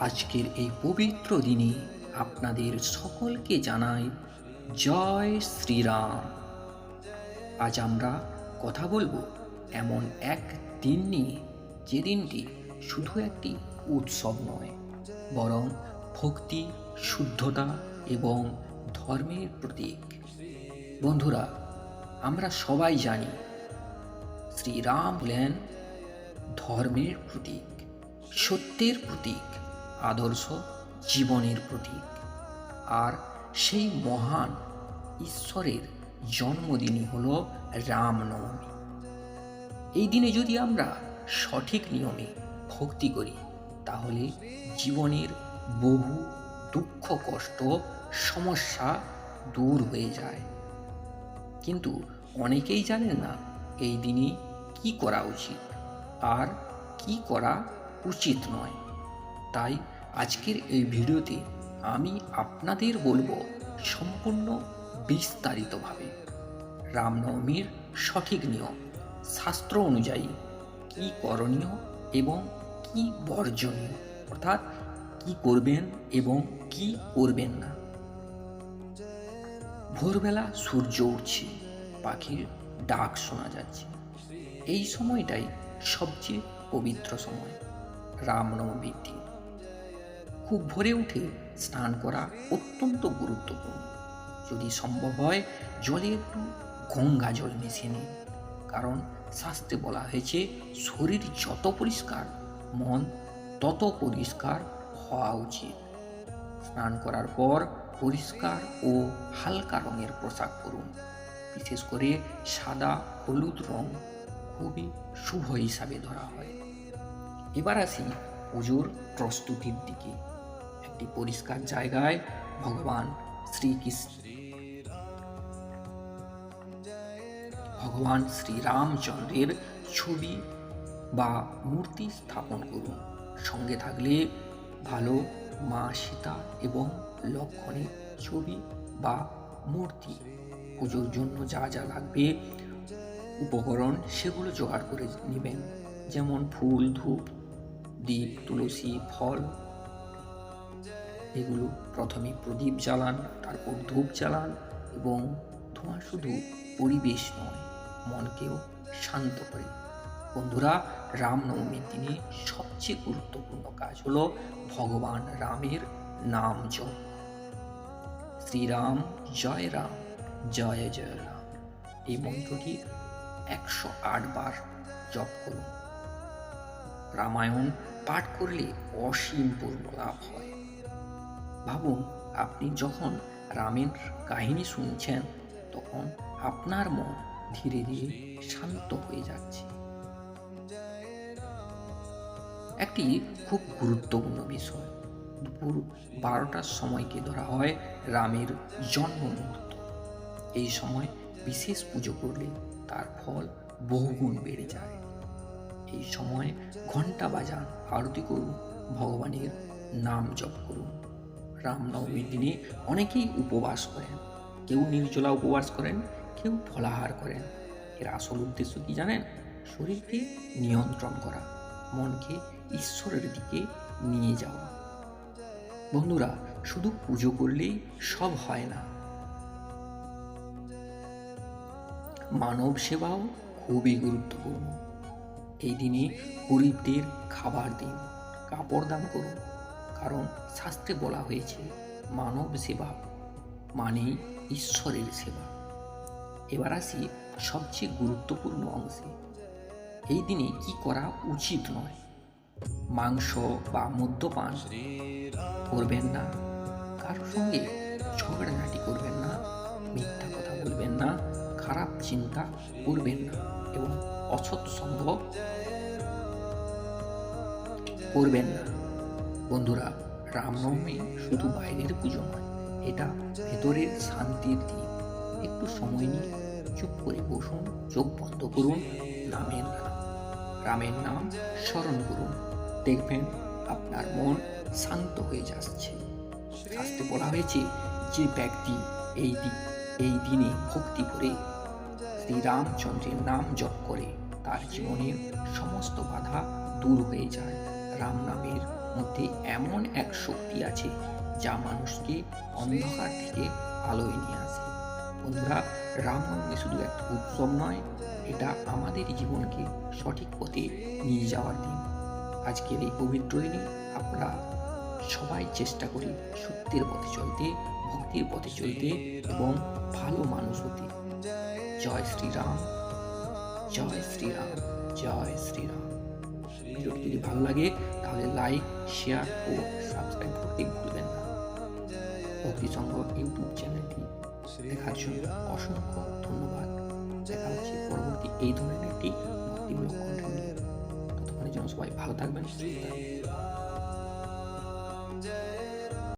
আজকের এই পবিত্র দিনে আপনাদের সকলকে জানাই জয় শ্রীরাম। আজ আমরা কথা বলবো এমন এক দিন নিয়ে, যে দিনটি শুধু একটি উৎসব নয়, বরং ভক্তি, শুদ্ধতা এবং ধর্মের প্রতীক। বন্ধুরা, আমরা সবাই জানি শ্রীরাম হলেন ধর্মের প্রতীক, সত্যের প্রতীক, আদর্শ জীবনের প্রতীক। আর সেই মহান ঈশ্বরের জন্মদিনই হল রামনবমী। এই দিনে যদি আমরা সঠিক নিয়মে ভক্তি করি, তাহলে জীবনের বহু দুঃখ, কষ্ট, সমস্যা দূর হয়ে যায়। কিন্তু অনেকেই জানেন না এই দিনে কি করা উচিত আর কি করা উচিত নয়। তাই আজকের এই ভিডিওতে আমি আপনাদের বলবো সম্পূর্ণ বিস্তারিতভাবে রামনবমীর সঠিক নিয়ম, শাস্ত্র অনুযায়ী কি করণীয় এবং কি বর্জনীয়, অর্থাৎ কি করবেন এবং কি করবেন না। ভোরবেলা সূর্য উঠছে, পাখির ডাক শোনা যাচ্ছে। এই সময়টাই সবচেয়ে পবিত্র সময় রামনবমীর দিন। খুব ভোরে উঠে স্নান করা অত্যন্ত গুরুত্বপূর্ণ। যদি সম্ভব হয় জলে একটু গঙ্গা জল মিশিয়ে নিন, কারণ শাস্ত্রে বলা হয়েছে শরীর যত পরিষ্কার, মন তত পরিষ্কার হওয়া উচিত। স্নান করার পর পরিষ্কার ও হালকা রঙের পোশাক পরুন। বিশেষ করে সাদা, হলুদ রং খুবই শুভ হিসাবে ধরা হয়। এবার আসি পুজোর প্রস্তুতির দিকে। একটি পরিষ্কার জায়গায় ভগবান শ্রীরামচন্দ্রের ছবি বা মূর্তি স্থাপন করুন। সঙ্গে থাকলে ভালো মা সীতা এবং লক্ষ্মণের ছবি বা মূর্তি। পুজোর জন্য যা যা লাগবে উপকরণ, সেগুলো জোগাড় করে নেবেন। যেমন ফুল, ধূপ, দীপ, তুলসী, ফল। এগুলো প্রথমে প্রদীপ জ্বালান, তারপর ধূপ জ্বালান। এবং ধোঁয়া শুধু পরিবেশ নয়, মনকেও শান্ত করে। বন্ধুরা, রামনবমীর দিনে সবচেয়ে গুরুত্বপূর্ণ কাজ হলো ভগবান রামের নাম জপ। শ্রীরাম জয় রাম, জয় জয় রাম, এই মন্ত্রটি 108 বার জপ করুন। রামায়ণ পাঠ করলে অসীম পূর্ণ লাভ হয়। ভাবুন, আপনি যখন রামের কাহিনী শুনছেন, তখন আপনার মন ধীরে ধীরে শান্ত হয়ে যাচ্ছে। একটি খুব গুরুত্বপূর্ণ বিষয়, দুপুর 12টার সময়কে ধরা হয় রামের জন্ম মুহূর্ত। এই সময় বিশেষ পুজো করলে তার ফল বহুগুণ বেড়ে যায়। এই সময় ঘণ্টা বাজান, আরতি করুন, ভগবানের নাম জপ করুন। রামনবমীর দিনে অনেকেই উপবাস করেন, কেউ নির্জলা উপবাস করেন, কেউ ফলাহার করেন। এর আসল উদ্দেশ্য কি জানেন? শরীরকে নিয়ন্ত্রণ করা, মনকে ঈশ্বরের দিকে নিয়ে যাওয়া। বন্ধুরা, শুধু পুজো করলেই সব হয় না, মানব সেবাও খুবই গুরুত্বপূর্ণ। এই দিনে গরিবদের খাবার দিন, কাপড় দান করুন, কারণ শাস্ত্রে বলা হয়েছে মানব সেবা মানেই ঈশ্বরের সেবা। এবার আসি সবচেয়ে গুরুত্বপূর্ণ অংশে। এই দিনে কি করা উচিত নয়? মাংস বা মদ্যপান করবেন না, কারোর সঙ্গে ঝগড়াঝাটি করবেন না, মিথ্যা কথা বলবেন না, খারাপ চিন্তা করবেন না এবং অসৎ সঙ্গ করবেন না। বন্ধুরা, রামনবমী শুধু বাইরের পুজো নয়, এটা ভেতরের শান্তির দিন। একটু সময় নিয়ে চুপ করে বসুন, চোখ বন্ধ করুন, রামের নাম স্মরণ করুন। দেখবেন আপনার মন শান্ত হয়ে যাচ্ছে। শাস্ত্রে বলা হয়েছে যে ব্যক্তি এই দিনে ভক্তি করে শ্রীরামচন্দ্রের নাম জপ করে, তার জীবনের সমস্ত বাধা দূর হয়ে যায়। রাম নামের মধ্যে এমন এক শক্তি আছে যা মানুষকে অন্ধকার থেকে আলোয় নিয়ে আসে। বন্ধুরা, রামনবমী শুধু একটা উৎসব নয়, এটা আমাদের জীবনকে সঠিক পথে নিয়ে যাওয়ার দিন। আজকের এই পবিত্র দিনে আমরা সবাই চেষ্টা করি সত্যের পথে চলতে, ভক্তির পথে চলতে এবং ভালো মানুষ হতে। জয় শ্রীরাম, জয় শ্রীরাম, জয় শ্রীরাম। ভিডিওটি যদি ভালো লাগে তাহলে লাইক, শেয়ার ও সাবস্ক্রাইব করতে ভুলবেন না। ভক্তি সংঘ ইউটিউব চ্যানেলটি দেখার জন্য অসংখ্য ধন্যবাদ। দেখা হচ্ছে পরবর্তী এই ধরনের একটি ভক্তিমূলক কন্টেন্ট নিয়ে। ততক্ষণের জন্য সবাই ভালো থাকবেন, সুস্থ থাকবেন।